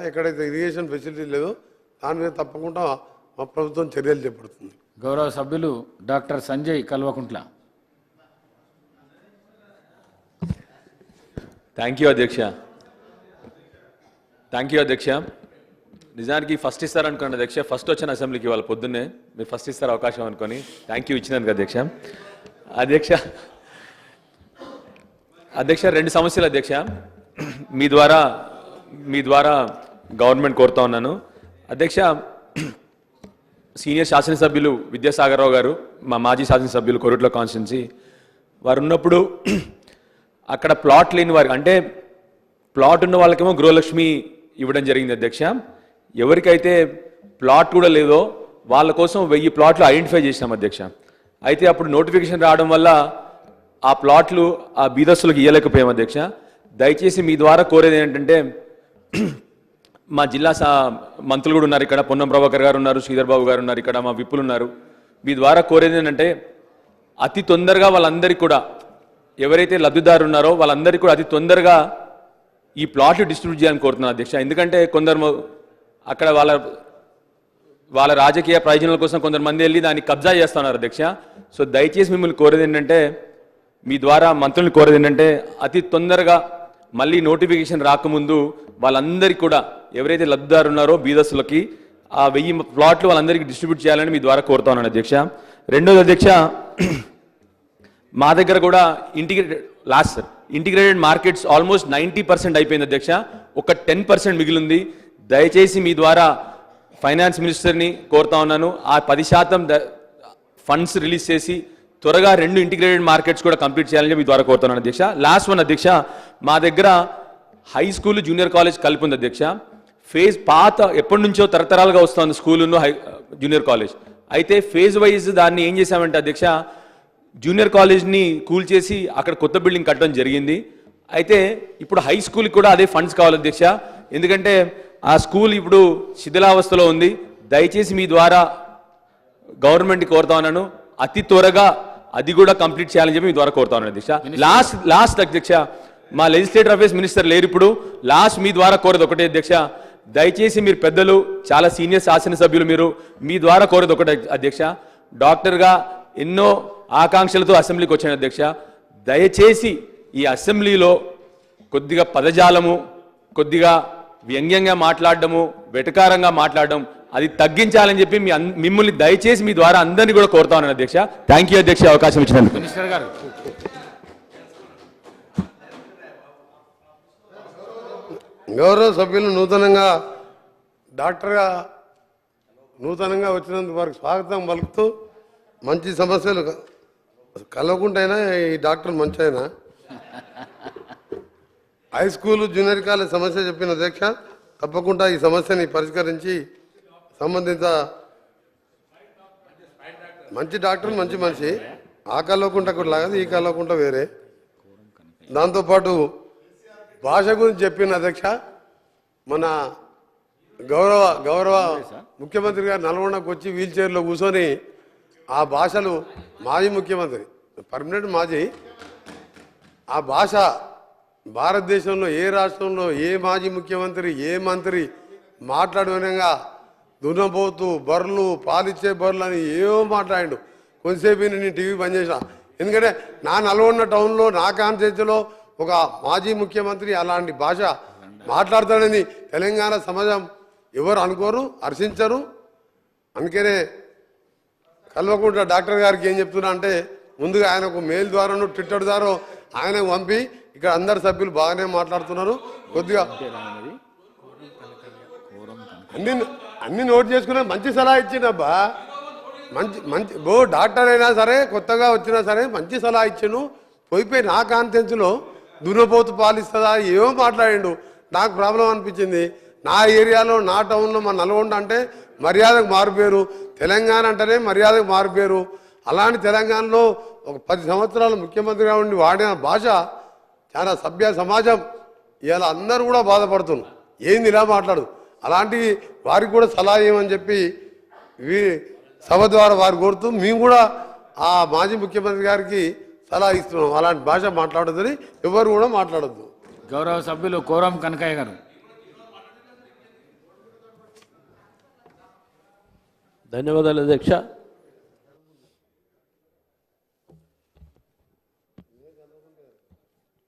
ఎక్కడైతే irrigation facility లేదో దాని మీద తప్పకుండా మా ప్రభుత్వం చర్యలు చేపడుతుంది. గౌరవ సభ్యులు doctor Sanjay Kalvakuntla. Thank you అధ్యక్ష. నిజానికి ఫస్ట్ ఇస్తారనుకోండి అధ్యక్ష. ఫస్ట్ వచ్చిన అసెంబ్లీకి వాళ్ళ పొద్దున్నే మీరు ఫస్ట్ ఇస్తారు అవకాశం అనుకొని థ్యాంక్ యూ ఇచ్చినందుకు అధ్యక్ష 2 సమస్యలు అధ్యక్ష మీ ద్వారా గవర్నమెంట్ కోరుతా ఉన్నాను అధ్యక్ష. సీనియర్ శాసనసభ్యులు విద్యాసాగర్ రావు గారు, మా మాజీ శాసనసభ్యులు కొరుట్ల కాన్స్టిట్యున్సీ వారు ఉన్నప్పుడు అక్కడ ప్లాట్ లేని వారికి, అంటే ప్లాట్ ఉన్న వాళ్ళకేమో గృహలక్ష్మి ఇవ్వడం జరిగింది అధ్యక్ష. ఎవరికైతే ప్లాట్ కూడా లేదో వాళ్ళ కోసం 1000 ప్లాట్లు ఐడెంటిఫై చేసినాం అధ్యక్ష. అయితే అప్పుడు నోటిఫికేషన్ రావడం వల్ల ఆ ప్లాట్లు ఆ బీదస్తులకు ఇవ్వలేకపోయాం అధ్యక్ష. దయచేసి మీ ద్వారా కోరేది ఏంటంటే, మా జిల్లా మంత్రులు కూడా ఉన్నారు ఇక్కడ, పొన్నం ప్రభాకర్ గారు ఉన్నారు, శ్రీధర్ బాబు గారు ఉన్నారు ఇక్కడ, మా విప్పులు ఉన్నారు. మీ ద్వారా కోరేది ఏంటంటే అతి తొందరగా వాళ్ళందరికీ కూడా, ఎవరైతే లబ్ధిదారు ఉన్నారో వాళ్ళందరికీ కూడా అతి తొందరగా ఈ ప్లాట్లు డిస్ట్రిబ్యూట్ చేయాలని కోరుతున్నాను అధ్యక్ష. ఎందుకంటే కొందరు అక్కడ వాళ్ళ రాజకీయ ప్రయోజనాల కోసం కొందరు వెళ్ళి దాన్ని కబ్జా చేస్తున్నారు అధ్యక్ష. సో దయచేసి మిమ్మల్ని కోరేది ఏంటంటే, మీ ద్వారా మంత్రులను కోరేది ఏంటంటే, అతి తొందరగా మళ్ళీ నోటిఫికేషన్ రాకముందు వాళ్ళందరికీ కూడా ఎవరైతే లబ్ధిదారు ఉన్నారో బీదస్తులకి ఆ 1000 ప్లాట్లు వాళ్ళందరికీ డిస్ట్రిబ్యూట్ చేయాలని మీ ద్వారా కోరుతా ఉన్నాను అధ్యక్ష. రెండోది అధ్యక్ష, మా దగ్గర కూడా ఇంటిగ్రేటెడ్ మార్కెట్స్ ఆల్మోస్ట్ 90% అయిపోయింది అధ్యక్ష. ఒక 10% మిగిలింది. దయచేసి మీ ద్వారా ఫైనాన్స్ మినిస్టర్ని కోరుతా ఉన్నాను, ఆ 10% ఫండ్స్ రిలీజ్ చేసి త్వరగా 2 ఇంటిగ్రేటెడ్ మార్కెట్స్ కూడా కంప్లీట్ చేయాలని మీ ద్వారా కోరుతున్నాను అధ్యక్ష. లాస్ట్ వన్ అధ్యక్ష, మా దగ్గర హై స్కూల్ జూనియర్ కాలేజ్ కలిపి ఉంది అధ్యక్ష. పాత ఎప్పటి నుంచో తరతరాలుగా వస్తుంది స్కూలును జూనియర్ కాలేజ్. అయితే ఫేజ్ వైజ్ దాన్ని ఏం చేశామంటే అధ్యక్ష, జూనియర్ కాలేజ్ని కూల్చేసి అక్కడ కొత్త బిల్డింగ్ కట్టడం జరిగింది. అయితే ఇప్పుడు హై స్కూల్కి కూడా అదే ఫండ్స్ కావాలి అధ్యక్ష. ఎందుకంటే ఆ స్కూల్ ఇప్పుడు శిథిలావస్థలో ఉంది. దయచేసి మీ ద్వారా గవర్నమెంట్కి కోరుతా ఉన్నాను, అతి త్వరగా అది కూడా కంప్లీట్ చేయాలని చెప్పి మీ ద్వారా కోరుతా ఉన్నాను అధ్యక్ష. లాస్ట్ అధ్యక్ష, మా లెజిస్లేటివ్ అఫేర్స్ మినిస్టర్ లేరు ఇప్పుడు. లాస్ట్ మీ ద్వారా కోరేది ఒకటే అధ్యక్ష, దయచేసి మీరు పెద్దలు చాలా సీనియర్ శాసనసభ్యులు, మీ ద్వారా కోరేది ఒకటే అధ్యక్ష. డాక్టర్గా ఎన్నో ఆకాంక్షలతో అసెంబ్లీకి వచ్చాను అధ్యక్ష. దయచేసి ఈ అసెంబ్లీలో కొద్దిగా పదజాలము, కొద్దిగా వ్యంగ్యంగా మాట్లాడడము, వెటకారంగా మాట్లాడడం అది తగ్గించాలని చెప్పి మిమ్మల్ని దయచేసి మీ ద్వారా అందరినీ కూడా కోరుతా ఉన్నాను అధ్యక్ష. థ్యాంక్ యూ అధ్యక్ష, అవకాశం ఇచ్చినందుకు. మినిస్టర్ గారు. గౌరవ సభ్యులు డాక్టర్గా నూతనంగా వచ్చినందుకు వారికి స్వాగతం పలుకుతూ, మంచి సమస్యలు కలవకుంటైనా ఈ డాక్టర్ మంచి అయినా హై స్కూల్ జూనియర్ కాలేజ్ సమస్య చెప్పిన అధ్యక్ష, తప్పకుండా ఈ సమస్యని పరిష్కరించి సంబంధిత మంచి డాక్టర్ మంచి మనిషి, ఆ కలవకుండా కూడా లాగదు, ఈ కలవకుండా వేరే. దాంతోపాటు భాష గురించి చెప్పిన అధ్యక్ష, మన గౌరవ ముఖ్యమంత్రి గారు నల్గొండకు వచ్చి వీల్ చైర్లో కూర్చొని ఆ భాషలు, మాజీ ముఖ్యమంత్రి పర్మనెంట్ మాజీ, ఆ భాష భారతదేశంలో ఏ రాష్ట్రంలో ఏ మాజీ ముఖ్యమంత్రి ఏ మంత్రి మాట్లాడే విధంగా దున్నపోతూ బర్రెలు పాలిచ్చే బర్రెలు అని ఏవో మాట్లాడాడు. కొంతసేపు నేను టీవీ బంద్ చేసా, ఎందుకంటే నా నల్గొండ టౌన్లో నా కాన్స్టిట్యూన్సీలో ఒక మాజీ ముఖ్యమంత్రి అలాంటి భాష మాట్లాడతాడని తెలంగాణ సమాజం ఎవరు అనుకోరు, హర్షించరు. అందుకనే కల్వకుంట్ల డాక్టర్ గారికి ఏం చెప్తున్నా అంటే, ముందుగా ఆయనకు మెయిల్ ద్వారాను ట్విట్టర్ ద్వారా ఆయనకు పంపి, ఇక్కడ అందరు సభ్యులు బాగానే మాట్లాడుతున్నారు, కొద్దిగా అన్ని నోట్ చేసుకునే మంచి సలహా ఇచ్చిండబ్బా. మంచి డాక్టర్ అయినా సరే కొత్తగా వచ్చినా సరే మంచి సలహా ఇచ్చాను. పోయిపోయి నా కాన్ఫిడెన్స్లో దున్నపోతు పాలిస్తుందా ఏమో మాట్లాడిండు. నాకు ప్రాబ్లం అనిపించింది. నా ఏరియాలో నా టౌన్లో మా నల్గొండ అంటే మర్యాదకు మారిపోయారు, తెలంగాణ అంటేనే మర్యాదకు మారిపోయారు. అలాంటి తెలంగాణలో ఒక 10 సంవత్సరాలు ముఖ్యమంత్రిగా ఉండి వాడిన భాష చాలా సభ్య సమాజం ఇలా అందరూ కూడా బాధపడుతున్నారు, ఏంది ఇలా మాట్లాడు. అలాంటి వారికి కూడా సలహా ఇవ్వమని చెప్పి సభ ద్వారా వారు కోరుతూ, మేము కూడా ఆ మాజీ ముఖ్యమంత్రి గారికి సలహా ఇస్తున్నాం, అలాంటి భాష మాట్లాడొద్దని ఎవరు కూడా మాట్లాడొద్దు. గౌరవ సభ్యులు కోరం కనకయ్య గారు. ధన్యవాదాలు అధ్యక్ష.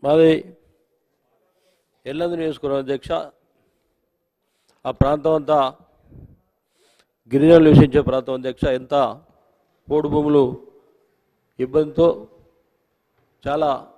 మాది ఎల్లందు నియోజకవర్గం అధ్యక్ష. ఆ ప్రాంతం అంతా గిరిజనులు నివసించే ప్రాంతం అధ్యక్ష. ఎంత పోడు భూములు ఇబ్బందితో చాలా